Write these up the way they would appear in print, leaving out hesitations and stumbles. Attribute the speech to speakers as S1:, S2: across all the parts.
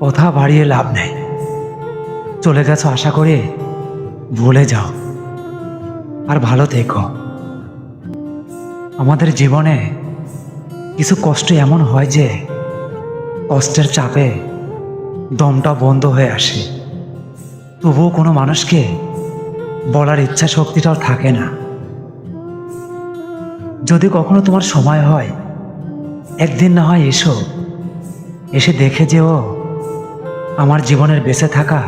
S1: কথা বাড়িয়ে লাভ নেই। চলে গেছো, আশা করে ভুলে যাও আর ভালো থেকো। আমাদের জীবনে কিছু কষ্ট এমন হয় যে কষ্টের চাপে দমটা বন্ধ হয়ে আসে, তবুও কোনো মানুষকে বলার ইচ্ছা শক্তিটাও থাকে না। যদি কখনো তোমার সময় হয়, একদিন না হয় এসো, এসে দেখে যেও আমার জীবনের বেঁচে থাকা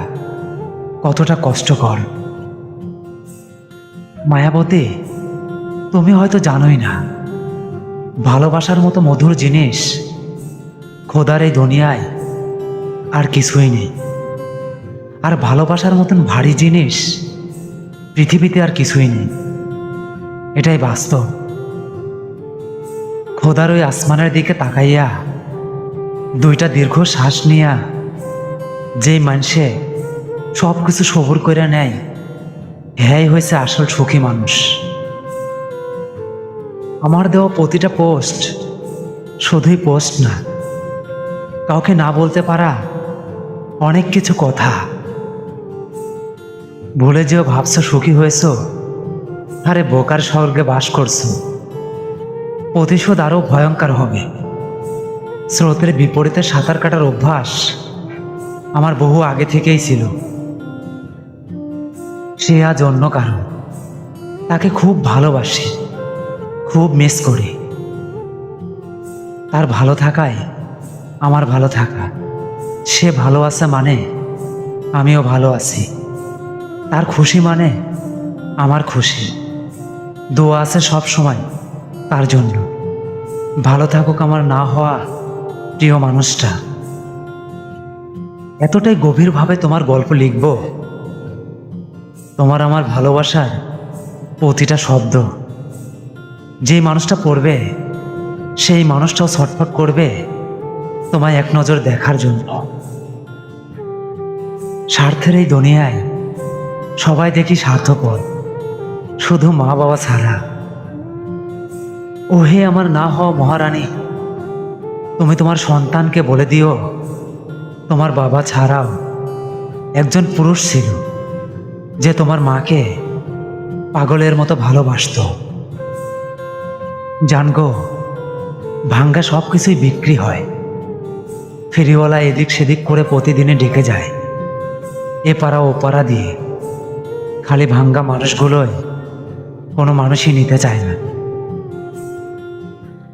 S1: কতটা কষ্টকর। মায়াবতী, তুমি হয়তো জানোই না, ভালোবাসার মতো মধুর জিনিস খোদার এই দুনিয়ায় আর কিছুই নেই। আর ভালোবাসার মতন ভারী জিনিস পৃথিবীতে আর কিছুই নেই। এটাই বাস্তব। খোদার ওই আসমানের দিকে তাকাইয়া দুইটা দীর্ঘ শ্বাস নিয়া যেই মানুষে সব কিছু সবুর করে নেয়, হ্যাঁ হয়েছে আসল সুখী মানুষ। আমার দেওয়া প্রতিটা পোস্ট শুধুই পোস্ট না, কাউকে না বলতে পারা অনেক কিছু কথা। ভুলে যেও ভাবছো সুখী হয়েছো, আরে বোকার স্বর্গে বাস করছো। প্রতিশোধ আরো ভয়ঙ্কর হবে। স্রোতের বিপরীতে সাঁতার কাটার অভ্যাস আমার বহু আগে থেকেই ছিল। সে আজ অন্য কারণ, তাকে খুব ভালোবাসি, খুব মিস করি। তার ভালো থাকায় আমার ভালো থাকা। সে ভালো আছে মানে আমিও ভালো আছি। তার খুশি মানে আমার খুশি। দোয়া আছে সব সময় তার জন্য। ভালো থাকুক আমার না হওয়া প্রিয় মানুষটা। এতটাই গভীরভাবে তোমার গল্প লিখব, তোমার আমার ভালোবাসার প্রতিটা শব্দ যে মানুষটা পড়বে, সেই মানুষটাও ছটফট করবে তোমায় এক নজর দেখার জন্য। স্বার্থের এই দুনিয়ায় সবাই দেখি স্বার্থপর, শুধু মা বাবা ছাড়া। ওহে আমার না হওয়া মহারানী, তুমি তোমার সন্তানকে বলে দিও তোমার বাবা ছাড়াও একজন পুরুষ ছিল যে তোমার মাকে পাগলের মতো ভালোবাসত। জানগো, ভাঙ্গা সব কিছুই বিক্রি হয়। ফেরিওয়ালা এদিক সেদিক করে প্রতিদিনে ডেকে যায়, এ পাড়া ও পাড়া দিয়ে। খালি ভাঙ্গা মানুষগুলোই কোনো মানুষই নিতে চায় না।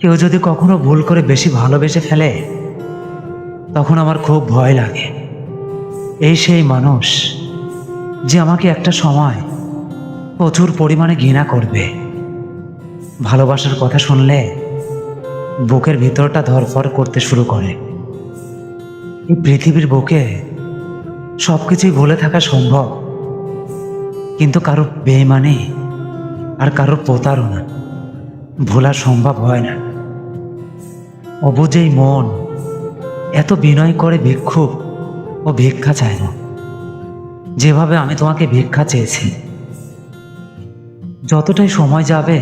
S1: কেউ যদি কখনো ভুল করে বেশি ভালোবেসে ফেলে, তখন আমার খুব ভয় লাগে। এই সেই মানুষ যে আমাকে একটা সময় প্রচুর পরিমাণে ঘৃণা করবে। ভালোবাসার কথা শুনলে বুকের ভিতরটা ধরফর করতে শুরু করে। এই পৃথিবীর বুকে সব কিছুই ভুলে থাকা সম্ভব, কিন্তু কারো বেইমানি আর কারো প্রতারণা ভোলা সম্ভব হয় না। অবুঝেই মন এত বিনয় করে ভিক্ষুক ও ভিক্ষা চায় না, যেভাবে আমি তোমাকে ভিক্ষা চেয়েছি। যতটাই সময় যাবে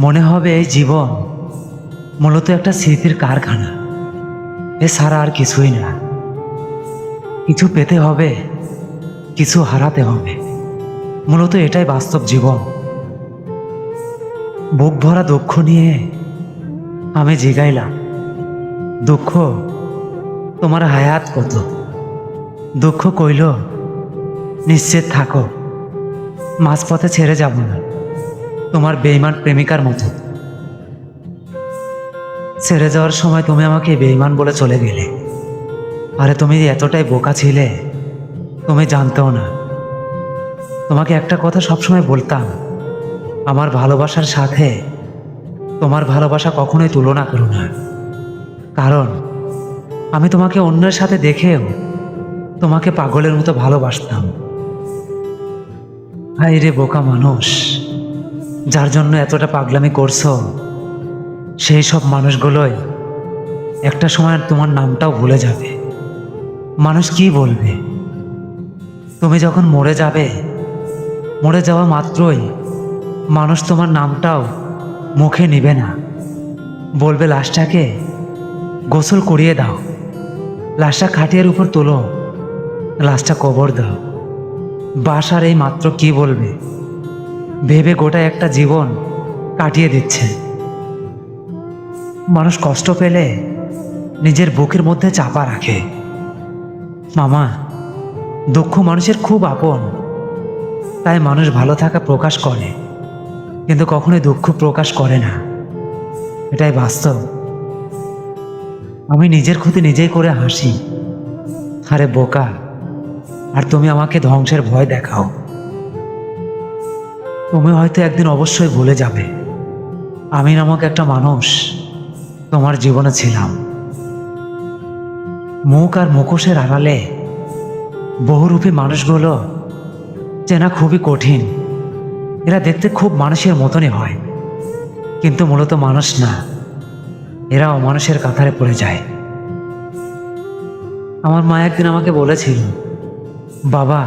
S1: মনে হবে এই জীবন মূলত একটা স্মৃতির কারখানা, এছাড়া আর কিছুই না। কিছু পেতে হবে, কিছু হারাতে হবে, মূলত এটাই বাস্তব জীবন। বুক ভরা দুঃখ নিয়ে আমি জিগাইলাম, দুঃখ তোমার হায়াত কত? দুঃখ কইল, নিশ্চিত থাকো, মাঝপথে ছেড়ে যাব না, তোমার বেঈমান প্রেমিকার মতো। ছেড়ে যাওয়ার সময় তুমি আমাকে বেঈমান বলে চলে গেলে। আরে তুমি এতটাই বোকা ছিলে, তুমি জানতেও না। তোমাকে একটা কথা সবসময় বলতাম, আমার ভালোবাসার সাথে তোমার ভালোবাসা কখনোই তুলনা করো না। কারণ আমি তোমাকে অন্যের সাথে দেখেও তোমাকে পাগলের মতো ভালোবাসতাম। হায় রে বোকা মানুষ, যার জন্য এতটা পাগলামি করছো, সেই সব মানুষগুলোই একটা সময় তোমার নামটাও ভুলে যাবে। মানুষ কি বলবে? তুমি যখন মরে যাবে, মরে যাওয়া মাত্রই মানুষ তোমার নামটাও মুখে নিবে না, বলবে লাশটাকে গোসল করিয়ে দাও, লাশটা খাটিয়ার উপর তোলো, লাশটা কবর দাও। বাসার এই মাত্র কি বলবে ভেবে গোটা একটা জীবন কাটিয়ে দিচ্ছে। মানুষ কষ্ট পেলে নিজের বুকের মধ্যে চাপা রাখে। মামা, দুঃখ মানুষের খুব আপন, তাই মানুষ ভালো থাকা প্রকাশ করে, কিন্তু কখনোই দুঃখ প্রকাশ করে না। এটাই বাস্তব। আমি নিজের ক্ষতি নিজেই করে হাসি। আরে বোকা, আর তুমি আমাকে ধ্বংসের ভয় দেখাও। তুমি হয়তো একদিন অবশ্যই ভুলে যাবে আমি নামক একটা মানুষ তোমার জীবনে ছিলাম। মুখ আর মুখোশের আড়ালে বহুরূপী মানুষগুলো চেনা খুবই কঠিন। এরা দেখতে খুব মানুষের মতনই হয়, কিন্তু মূলত মানুষ না, এরা অমানুষের কাতারে পড়ে যায়। আমার মা একদিন আমাকে বলেছিল, বাবা,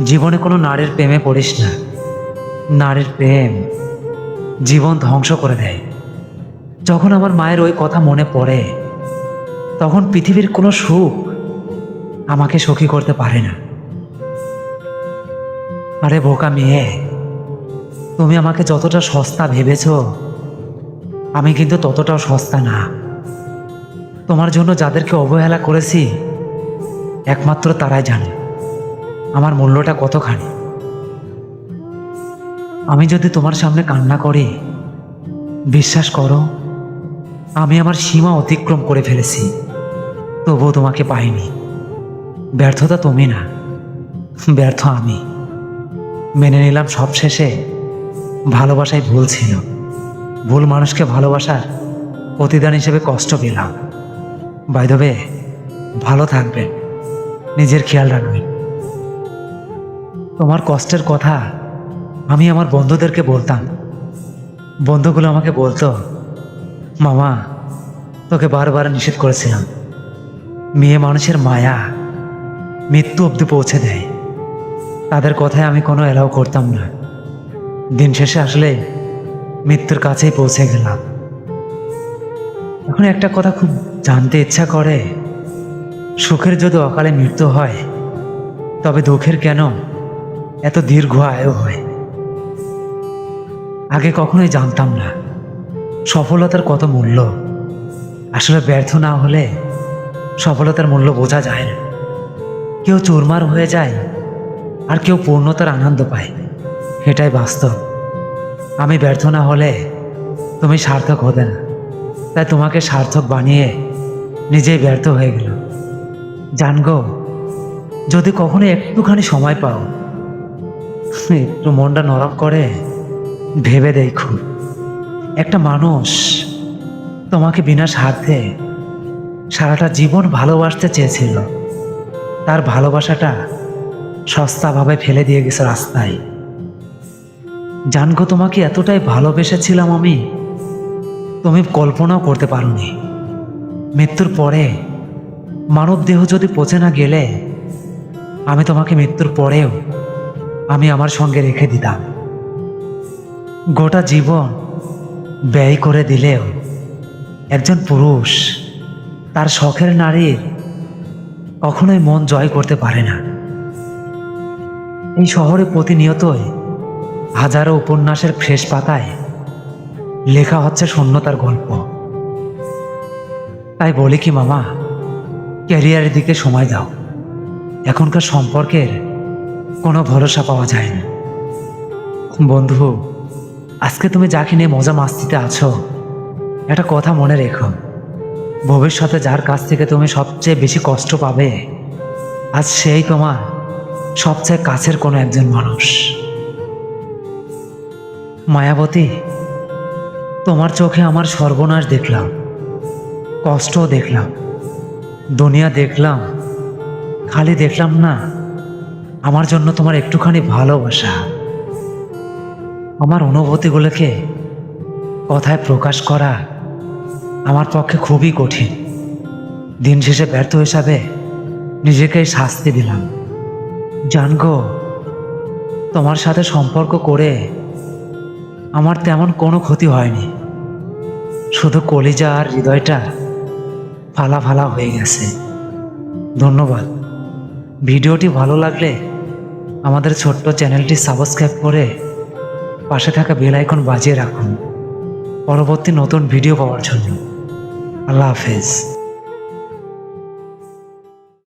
S1: জীবনে কোনো নারীর প্রেমে পড়িস না, নারীর প্রেম জীবন ধ্বংস করে দেয়। যখন আমার মায়ের ওই কথা মনে পড়ে, তখন পৃথিবীর কোনো সুখ আমাকে সুখী করতে পারে না। আরে বোকা মেয়ে, তুমি আমাকে যতটা সস্তা ভেবেছ, আমি কিন্তু ততটাও সস্তা না। তোমার জন্য যাদেরকে অবহেলা করেছি, একমাত্র তারাই জানে আমার মূল্যটা কতখানি। আমি যদি তোমার সামনে কান্না করি, বিশ্বাস করো আমি আমার সীমা অতিক্রম করে ফেলেছি, তবুও তোমাকে পাইনি। ব্যর্থতা তুমি না, ব্যর্থ আমি। মেনে নিলাম সব শেষে ভালোবাসাই ভুল ছিল। ভুল মানুষকে ভালোবাসার প্রতিদান হিসেবে কষ্ট পেলাম। বাই দ্য ওয়ে, ভালো থাকবেন, নিজের খেয়াল রাখবেন। তোমার কষ্টের কথা আমি আমার বন্ধুদেরকে বলতাম। বন্ধুগুলো আমাকে বলতো, মামা, তোকে বারবার নিষেধ করেছিলাম, মেয়ে মানুষের মায়া মৃত্যু অবধি পৌঁছে দেয়। তাদের কথায় আমি কোনো এলাও করতাম না। দিন শেষে আসলে মৃত্যুর কাছেই পৌঁছে গেলাম। এখন একটা কথা খুব জানতে ইচ্ছা করে, সুখের যদি অকালে মৃত্যু হয়, তবে দুঃখের কেন এত দীর্ঘ আয়ু হয়? আগে কখনোই জানতাম না সফলতার কত মূল্য। আসলে ব্যর্থ না হলে সফলতার মূল্য বোঝা যায় না। কেউ চুরমার হয়ে যায়, আর কেউ পূর্ণতার আনন্দ পায়। এটাই বাস্তব। আমি ব্যর্থ না হলে তুমি সার্থক হতে না, তাই তোমাকে সার্থক বানিয়ে নিজেই ব্যর্থ হয়ে গেল। জানগো, যদি কখনো একটুখানি সময় পাও, একটু মনটা নরম করে ভেবে দেখো, একটা মানুষ তোমাকে বিনা স্বার্থে সারাটা জীবন ভালোবাসতে চেয়েছিল, তার ভালোবাসাটা সস্তাভাবে ফেলে দিয়ে গেছে রাস্তায়। জানগো, তোমাকে এতটাই ভালোবেসেছিলাম আমি, তুমি কল্পনাও করতে পারোনি। মৃত্যুর পরে মানব দেহ যদি পচে না গেলে, আমি তোমাকে মৃত্যুর পরেও আমি আমার সঙ্গে রেখে দিতাম। গোটা জীবন ব্যয় করে দিলেও একজন পুরুষ তার শখের নারীর কখনোই মন জয় করতে পারে না। এই শহরে প্রতিনিয়তই হাজারো উপন্যাসের ফ্রেশ পাতায় লেখা হচ্ছে শূন্যতার গল্প। তাই বলি কি মামা, ক্যারিয়ারের দিকে সময় দাও। এখনকার সম্পর্কের কোনো ভরসা পাওয়া যায় না। বন্ধু, আজকে তুমি যাকে নিয়ে মজা মাস্তিতে আছো, একটা কথা মনে রেখো, ভবিষ্যতে যার কাছ থেকে তুমি সবচেয়ে বেশি কষ্ট পাবে, আজ সেই তোমার সবচেয়ে কাছের কোনো একজন মানুষ। মায়াবতী, তোমার চোখে আমার সর্বনাশ দেখলাম, কষ্টও দেখলাম, দুনিয়া দেখলাম, খালি দেখলাম না আমার জন্য তোমার একটুখানি ভালোবাসা। আমার অনুভূতিগুলোকে কথায় প্রকাশ করা আমার পক্ষে খুবই কঠিন। দিন শেষে ব্যর্থ হিসাবে নিজেকেই শাস্তি দিলাম। জানগো, তোমার সাথে সম্পর্ক করে আমার তেমন কোনো ক্ষতি হয়নি, শুধু কলিজা আর হৃদয়টা ফালা ফালা হয়ে গেছে। ধন্যবাদ। ভিডিওটি ভালো লাগলে আমাদের ছোট্ট চ্যানেলটি সাবস্ক্রাইব করে পাশে থাকা বেল আইকন বাজিয়ে রাখুন পরবর্তী নতুন ভিডিও পাওয়ার জন্য। আল্লাহ হাফেজ।